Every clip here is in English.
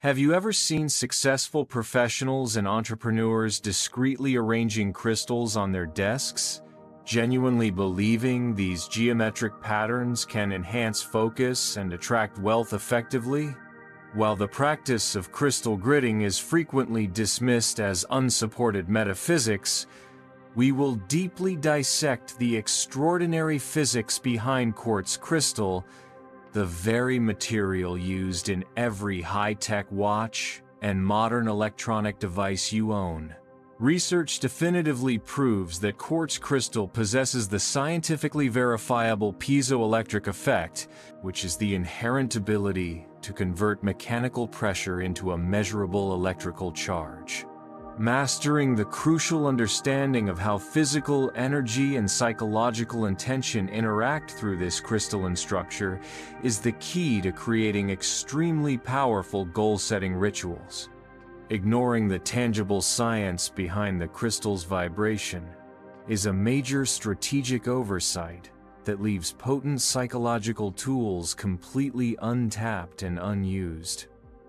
Have you ever seen successful professionals and entrepreneurs discreetly arranging crystals on their desks, genuinely believing these geometric patterns can enhance focus and attract wealth effectively? While the practice of crystal gridding is frequently dismissed as unsupported metaphysics, we will deeply dissect the extraordinary physics behind quartz crystal, the very material used in every high-tech watch and modern electronic device you own. Research definitively proves that quartz crystal possesses the scientifically verifiable piezoelectric effect, which is the inherent ability to convert mechanical pressure into a measurable electrical charge. Mastering the crucial understanding of how physical energy and psychological intention interact through this crystalline structure is the key to creating extremely powerful goal-setting rituals. Ignoring the tangible science behind the crystal's vibration is a major strategic oversight that leaves potent psychological tools completely untapped and unused.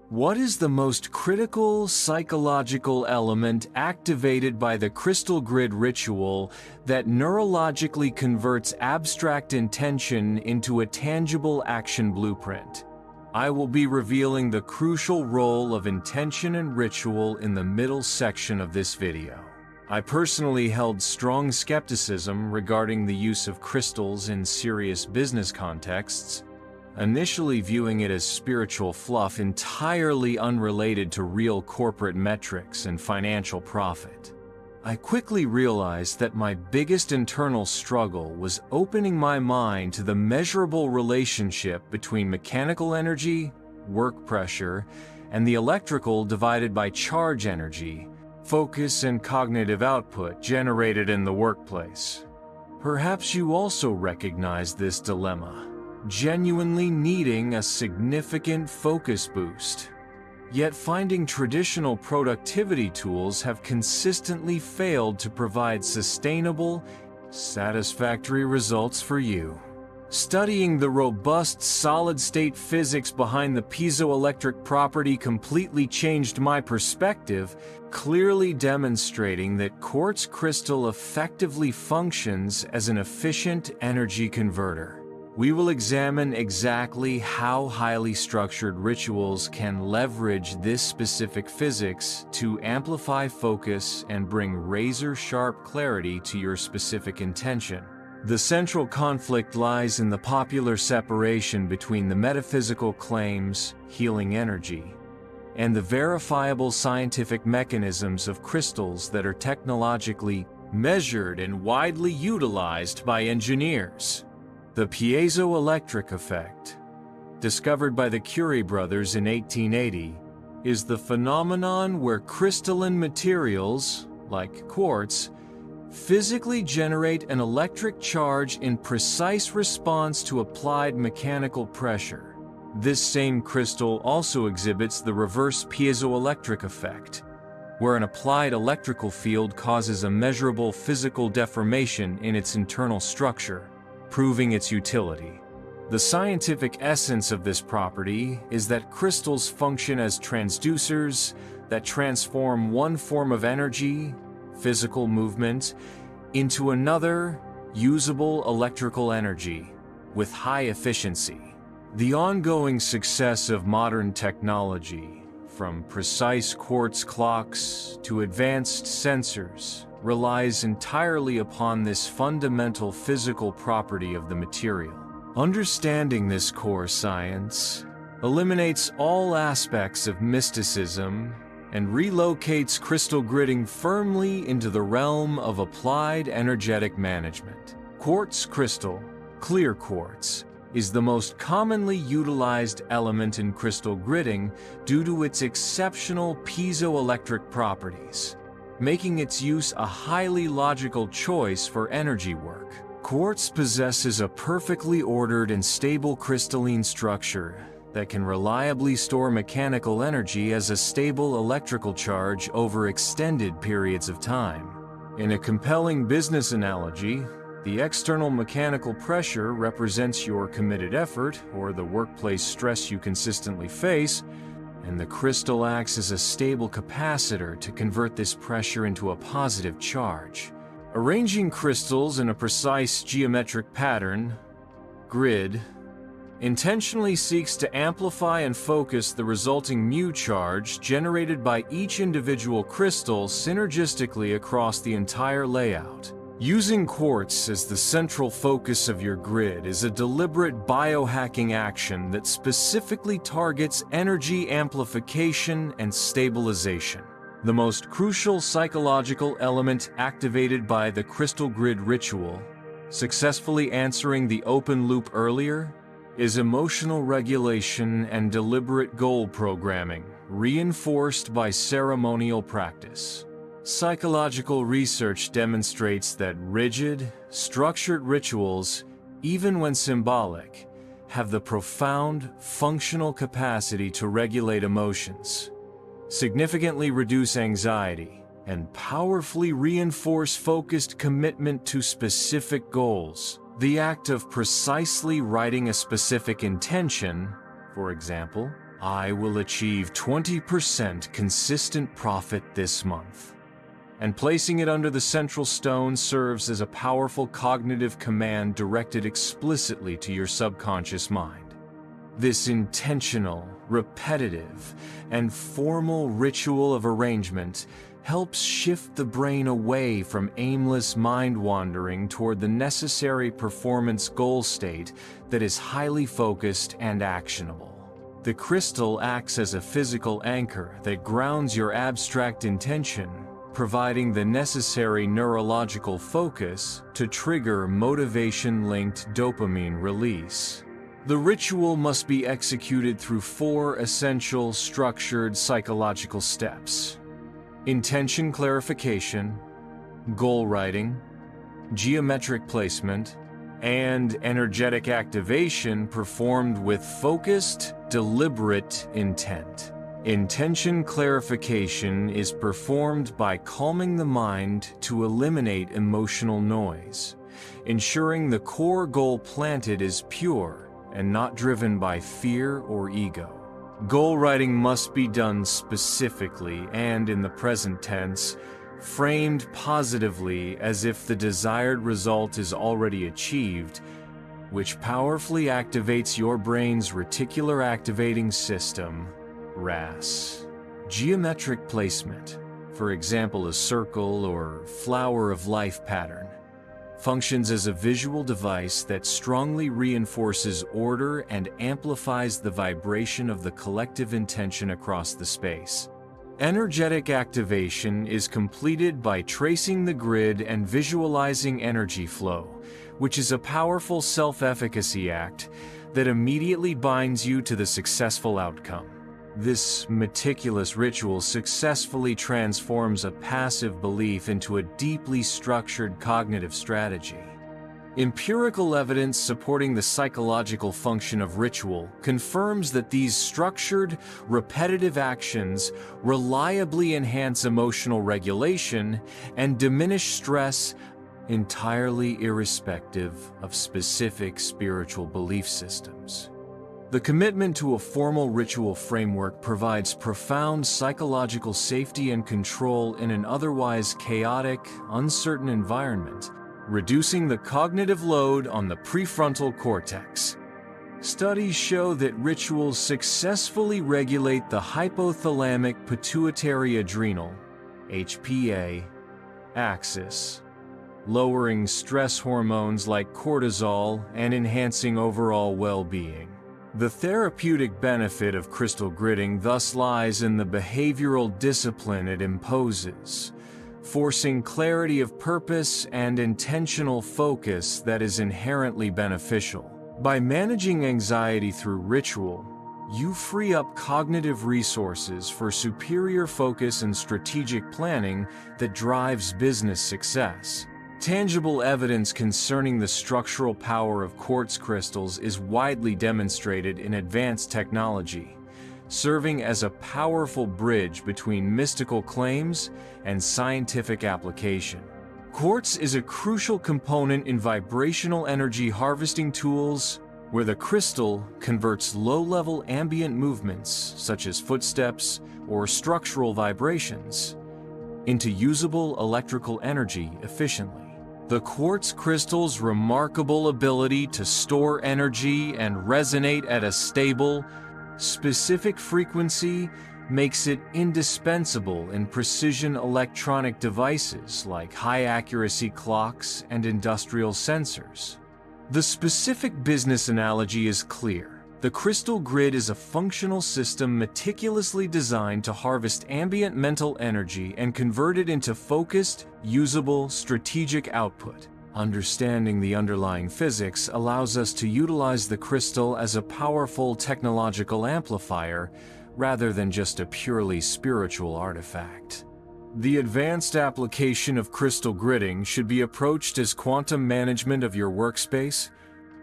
What is the most critical psychological element activated by the crystal grid ritual that neurologically converts abstract intention into a tangible action blueprint? I will be revealing the crucial role of intention and ritual in the middle section of this video. I personally held strong skepticism regarding the use of crystals in serious business contexts, initially viewing it as spiritual fluff entirely unrelated to real corporate metrics and financial profit. I quickly realized that my biggest internal struggle was opening my mind to the measurable relationship between mechanical energy, work pressure, and the electrical divided by charge energy, focus and cognitive output generated in the workplace. Perhaps you also recognize this dilemma, genuinely needing a significant focus boost. Yet finding traditional productivity tools have consistently failed to provide sustainable, satisfactory results for you. Studying the robust solid-state physics behind the piezoelectric property completely changed my perspective, clearly demonstrating that quartz crystal effectively functions as an efficient energy converter. We will examine exactly how highly structured rituals can leverage this specific physics to amplify focus and bring razor-sharp clarity to your specific intention. The central conflict lies in the popular separation between the metaphysical claims, healing energy, and the verifiable scientific mechanisms of crystals that are technologically measured and widely utilized by engineers. The piezoelectric effect, discovered by the Curie brothers in 1880, is the phenomenon where crystalline materials, like quartz, physically generate an electric charge in precise response to applied mechanical pressure. This same crystal also exhibits the reverse piezoelectric effect, where an applied electrical field causes a measurable physical deformation in its internal structure, proving its utility. The scientific essence of this property is that crystals function as transducers that transform one form of energy, physical movement, into another, usable electrical energy, with high efficiency. The ongoing success of modern technology, from precise quartz clocks to advanced sensors, relies entirely upon this fundamental physical property of the material. Understanding this core science eliminates all aspects of mysticism and relocates crystal gridding firmly into the realm of applied energetic management. Quartz crystal, clear quartz, is the most commonly utilized element in crystal gridding due to its exceptional piezoelectric properties, making its use a highly logical choice for energy work. Quartz possesses a perfectly ordered and stable crystalline structure that can reliably store mechanical energy as a stable electrical charge over extended periods of time. In a compelling business analogy, the external mechanical pressure represents your committed effort or the workplace stress you consistently face, and the crystal acts as a stable capacitor to convert this pressure into a positive charge. Arranging crystals in a precise geometric pattern, grid, intentionally seeks to amplify and focus the resulting mu charge generated by each individual crystal synergistically across the entire layout. Using quartz as the central focus of your grid is a deliberate biohacking action that specifically targets energy amplification and stabilization. The most crucial psychological element activated by the crystal grid ritual, successfully answering the open loop earlier, is emotional regulation and deliberate goal programming, reinforced by ceremonial practice. Psychological research demonstrates that rigid, structured rituals, even when symbolic, have the profound, functional capacity to regulate emotions, significantly reduce anxiety, and powerfully reinforce focused commitment to specific goals. The act of precisely writing a specific intention, for example, I will achieve 20% consistent profit this month, and placing it under the central stone serves as a powerful cognitive command directed explicitly to your subconscious mind. This intentional, repetitive, and formal ritual of arrangement helps shift the brain away from aimless mind-wandering toward the necessary performance goal state that is highly focused and actionable. The crystal acts as a physical anchor that grounds your abstract intention, providing the necessary neurological focus to trigger motivation-linked dopamine release. The ritual must be executed through 4 essential structured psychological steps: intention clarification, goal writing, geometric placement, and energetic activation performed with focused, deliberate intent. Intention clarification is performed by calming the mind to eliminate emotional noise, ensuring the core goal planted is pure and not driven by fear or ego. Goal writing must be done specifically and in the present tense, framed positively as if the desired result is already achieved, which powerfully activates your brain's reticular activating system, RAS. Geometric placement, for example a circle or flower of life pattern, functions as a visual device that strongly reinforces order and amplifies the vibration of the collective intention across the space. Energetic activation is completed by tracing the grid and visualizing energy flow, which is a powerful self-efficacy act that immediately binds you to the successful outcome. This meticulous ritual successfully transforms a passive belief into a deeply structured cognitive strategy. Empirical evidence supporting the psychological function of ritual confirms that these structured, repetitive actions reliably enhance emotional regulation and diminish stress entirely irrespective of specific spiritual belief systems. The commitment to a formal ritual framework provides profound psychological safety and control in an otherwise chaotic, uncertain environment, reducing the cognitive load on the prefrontal cortex. Studies show that rituals successfully regulate the hypothalamic pituitary adrenal (HPA) axis, lowering stress hormones like cortisol and enhancing overall well-being. The therapeutic benefit of crystal gridding thus lies in the behavioral discipline it imposes, forcing clarity of purpose and intentional focus that is inherently beneficial. By managing anxiety through ritual, you free up cognitive resources for superior focus and strategic planning that drives business success. Tangible evidence concerning the structural power of quartz crystals is widely demonstrated in advanced technology, serving as a powerful bridge between mystical claims and scientific application. Quartz is a crucial component in vibrational energy harvesting tools, where the crystal converts low-level ambient movements, such as footsteps or structural vibrations, into usable electrical energy efficiently. The quartz crystal's remarkable ability to store energy and resonate at a stable, specific frequency makes it indispensable in precision electronic devices like high-accuracy clocks and industrial sensors. The specific business analogy is clear. The crystal grid is a functional system meticulously designed to harvest ambient mental energy and convert it into focused, usable, strategic output. Understanding the underlying physics allows us to utilize the crystal as a powerful technological amplifier rather than just a purely spiritual artifact. The advanced application of crystal gridding should be approached as quantum management of your workspace,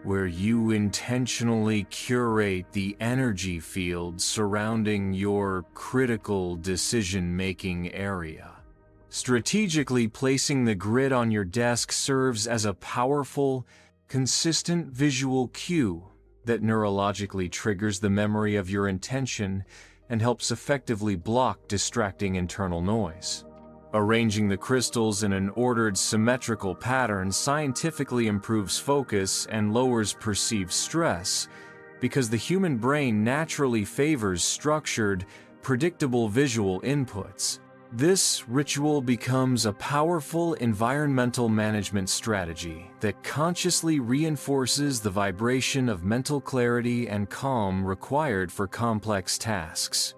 where you intentionally curate the energy field surrounding your critical decision-making area. Strategically placing the grid on your desk serves as a powerful, consistent visual cue that neurologically triggers the memory of your intention and helps effectively block distracting internal noise. Arranging the crystals in an ordered, symmetrical pattern scientifically improves focus and lowers perceived stress, because the human brain naturally favors structured, predictable visual inputs. This ritual becomes a powerful environmental management strategy that consciously reinforces the vibration of mental clarity and calm required for complex tasks.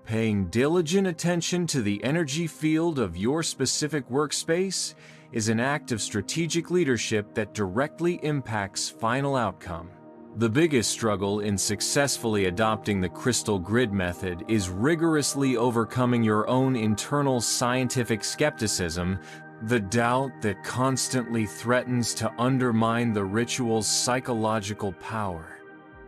Paying diligent attention to the energy field of your specific workspace is an act of strategic leadership that directly impacts final outcome. The biggest struggle in successfully adopting the crystal grid method is rigorously overcoming your own internal scientific skepticism, the doubt that constantly threatens to undermine the ritual's psychological power.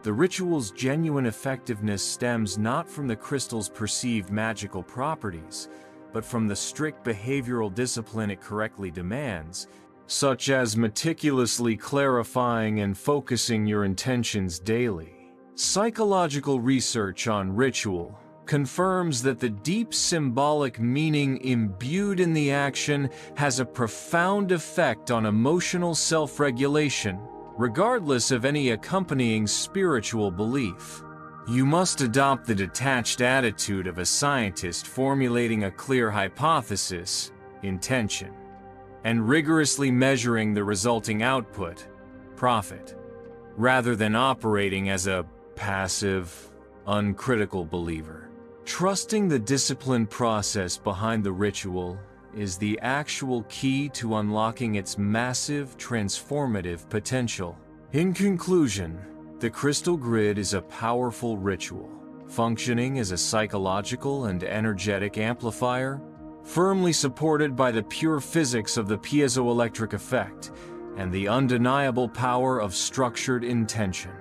The ritual's genuine effectiveness stems not from the crystal's perceived magical properties, but from the strict behavioral discipline it correctly demands, such as meticulously clarifying and focusing your intentions daily. Psychological research on ritual confirms that the deep symbolic meaning imbued in the action has a profound effect on emotional self-regulation, regardless of any accompanying spiritual belief. You must adopt the detached attitude of a scientist formulating a clear hypothesis, intention, and rigorously measuring the resulting output, profit, rather than operating as a passive, uncritical believer. Trusting the disciplined process behind the ritual is the actual key to unlocking its massive, transformative potential. In conclusion, the crystal grid is a powerful ritual, functioning as a psychological and energetic amplifier, firmly supported by the pure physics of the piezoelectric effect and the undeniable power of structured intention.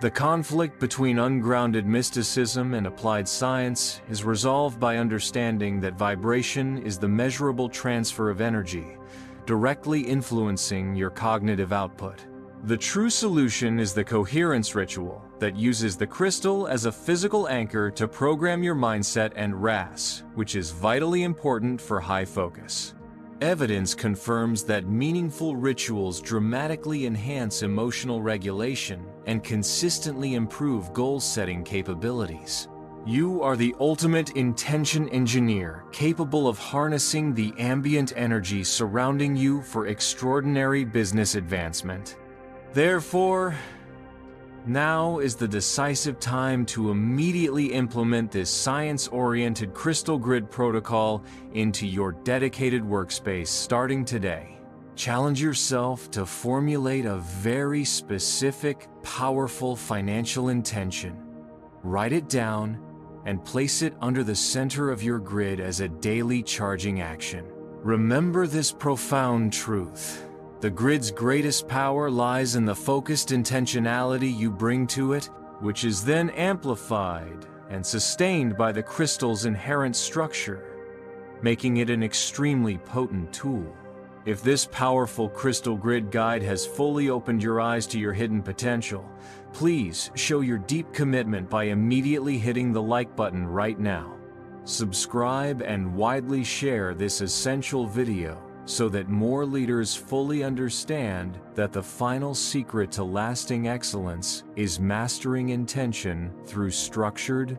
The conflict between ungrounded mysticism and applied science is resolved by understanding that vibration is the measurable transfer of energy, directly influencing your cognitive output. The true solution is the coherence ritual that uses the crystal as a physical anchor to program your mindset and RAS, which is vitally important for high focus. Evidence confirms that meaningful rituals dramatically enhance emotional regulation and consistently improve goal-setting capabilities. You are the ultimate intention engineer, capable of harnessing the ambient energy surrounding you for extraordinary business advancement. Therefore, now is the decisive time to immediately implement this science-oriented crystal grid protocol into your dedicated workspace starting today. Challenge yourself to formulate a very specific, powerful financial intention. Write it down and place it under the center of your grid as a daily charging action. Remember this profound truth. The grid's greatest power lies in the focused intentionality you bring to it, which is then amplified and sustained by the crystal's inherent structure, making it an extremely potent tool. If this powerful crystal grid guide has fully opened your eyes to your hidden potential, please show your deep commitment by immediately hitting the like button right now. Subscribe and widely share this essential video so that more leaders fully understand that the final secret to lasting excellence is mastering intention through structured,